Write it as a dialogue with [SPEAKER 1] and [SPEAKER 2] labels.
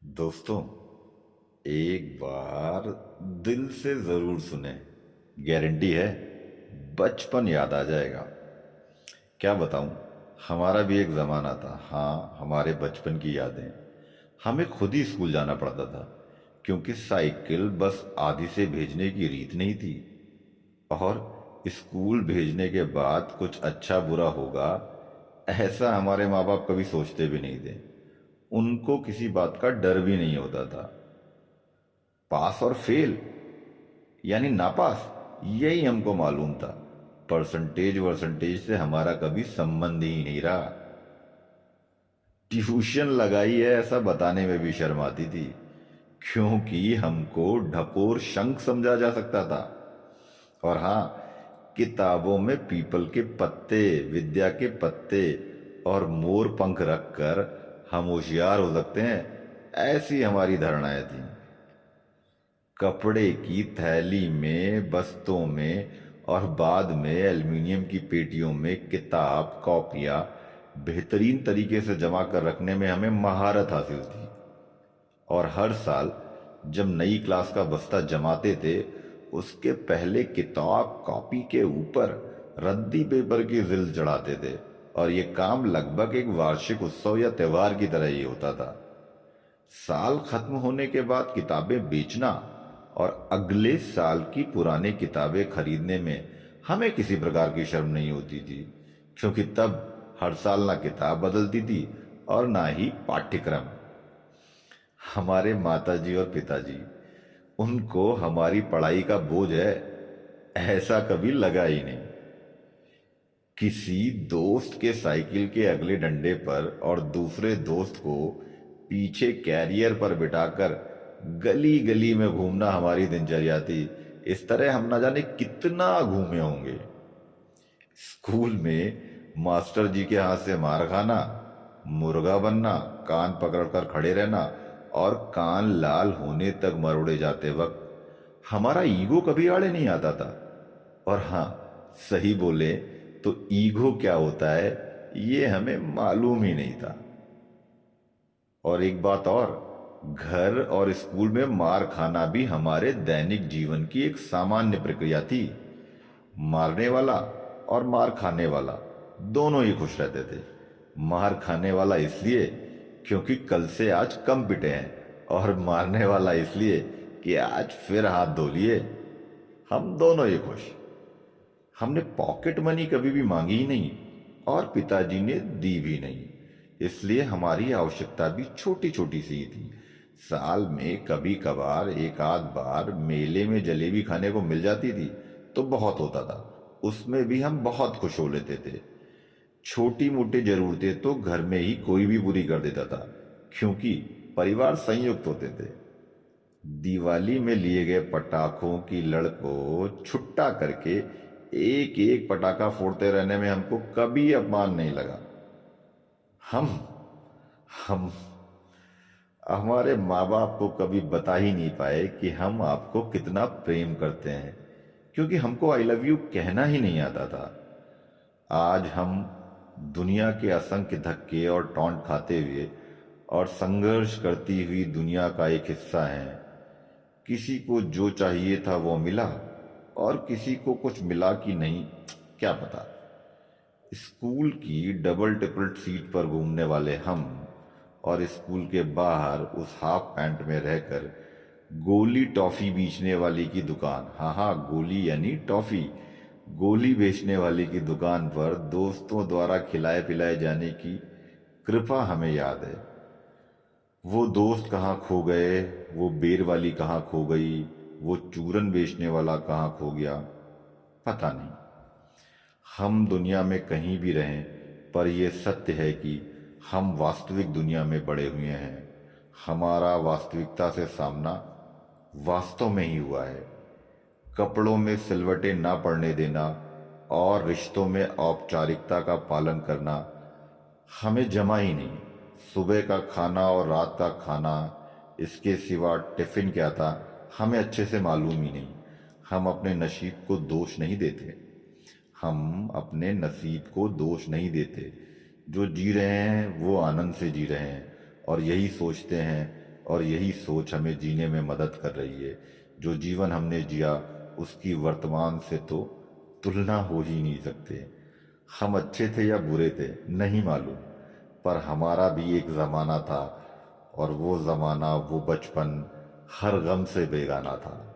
[SPEAKER 1] दोस्तों, एक बार दिल से जरूर सुने। गारंटी है बचपन याद आ जाएगा। क्या बताऊं, हमारा भी एक जमाना था। हाँ, हमारे बचपन की यादें। हमें खुद ही स्कूल जाना पड़ता था क्योंकि साइकिल बस आधी से भेजने की रीत नहीं थी। और स्कूल भेजने के बाद कुछ अच्छा बुरा होगा ऐसा हमारे माँ बाप कभी सोचते भी नहीं थे। उनको किसी बात का डर भी नहीं होता था। पास और फेल यानी नापास, यही हमको मालूम था। परसेंटेज वर्सेंटेज से हमारा कभी संबंध ही नहीं रहा। ट्यूशन लगाई है ऐसा बताने में भी शर्म आती थी क्योंकि हमको ढपोर शंख समझा जा सकता था। और हाँ, किताबों में पीपल के पत्ते, विद्या के पत्ते और मोर पंख रखकर हम होशियार हो सकते हैं, ऐसी हमारी धारणाएं थी। कपड़े की थैली में, बस्तों में और बाद में एल्युमिनियम की पेटियों में किताब कॉपियां बेहतरीन तरीके से जमा कर रखने में हमें महारत हासिल थी। और हर साल जब नई क्लास का बस्ता जमाते थे, उसके पहले किताब कॉपी के ऊपर रद्दी पेपर की जिल्द चढ़ाते थे। और ये काम लगभग एक वार्षिक उत्सव या त्योहार की तरह ही होता था। साल खत्म होने के बाद किताबें बेचना और अगले साल की पुरानी किताबें खरीदने में हमें किसी प्रकार की शर्म नहीं होती थी क्योंकि तब हर साल ना किताब बदलती थी और ना ही पाठ्यक्रम। हमारे माताजी और पिताजी, उनको हमारी पढ़ाई का बोझ है ऐसा कभी लगा ही नहीं। किसी दोस्त के साइकिल के अगले डंडे पर और दूसरे दोस्त को पीछे कैरियर पर बिठाकर गली गली में घूमना हमारी दिनचर्या थी। इस तरह हम ना जाने कितना घूमे होंगे। स्कूल में मास्टर जी के हाथ से मार खाना, मुर्गा बनना, कान पकड़कर खड़े रहना और कान लाल होने तक मरोड़े जाते वक्त हमारा ईगो कभी आड़े नहीं आता था। और हाँ, सही बोले तो ईगो क्या होता है ये हमें मालूम ही नहीं था। और एक बात और, घर और स्कूल में मार खाना भी हमारे दैनिक जीवन की एक सामान्य प्रक्रिया थी। मारने वाला और मार खाने वाला दोनों ही खुश रहते थे। मार खाने वाला इसलिए क्योंकि कल से आज कम पिटे हैं, और मारने वाला इसलिए कि आज फिर हाथ धो लिए। हम दोनों ही खुश। हमने पॉकेट मनी कभी भी मांगी ही नहीं और पिताजी ने दी भी नहीं। इसलिए हमारी आवश्यकता भी छोटी छोटी सी ही थी। साल में कभी कभार एक आध बार मेले में जलेबी खाने को मिल जाती थी तो बहुत होता था। उसमें भी हम बहुत खुश हो लेते थे। छोटी मोटी जरूरतें तो घर में ही कोई भी पूरी कर देता था क्योंकि परिवार संयुक्त होते थे। दिवाली में लिए गए पटाखों की लड़ को छुट्टा करके एक एक पटाखा फोड़ते रहने में हमको कभी अपमान नहीं लगा। हम हम हमारे माँ बाप को कभी बता ही नहीं पाए कि हम आपको कितना प्रेम करते हैं क्योंकि हमको आई लव यू कहना ही नहीं आता था। आज हम दुनिया के असंख्य धक्के और टॉन्ट खाते हुए और संघर्ष करती हुई दुनिया का एक हिस्सा हैं। किसी को जो चाहिए था वो मिला और किसी को कुछ मिला कि नहीं, क्या पता। स्कूल की डबल टिपल सीट पर घूमने वाले हम और स्कूल के बाहर उस हाफ पैंट में रहकर गोली टॉफी बेचने वाली की दुकान, हाँ हाँ गोली यानी टॉफी, गोली बेचने वाली की दुकान पर दोस्तों द्वारा खिलाए पिलाए जाने की कृपा हमें याद है। वो दोस्त कहाँ खो गए, वो बेर वाली कहाँ खो गई, वो चूरन बेचने वाला कहाँ खो गया, पता नहीं। हम दुनिया में कहीं भी रहें, पर यह सत्य है कि हम वास्तविक दुनिया में बड़े हुए हैं। हमारा वास्तविकता से सामना वास्तव में ही हुआ है। कपड़ों में सिलवटें ना पड़ने देना और रिश्तों में औपचारिकता का पालन करना हमें जमा ही नहीं। सुबह का खाना और रात का खाना, इसके सिवा टिफिन क्या था हमें अच्छे से मालूम ही नहीं। हम अपने नसीब को दोष नहीं देते। हम अपने नसीब को दोष नहीं देते। जो जी रहे हैं वो आनंद से जी रहे हैं और यही सोचते हैं और यही सोच हमें जीने में मदद कर रही है। जो जीवन हमने जिया उसकी वर्तमान से तो तुलना हो ही नहीं सकते। हम अच्छे थे या बुरे थे नहीं मालूम, पर हमारा भी एक ज़माना था, और वो ज़माना, वो बचपन हर गम से बेगाना था।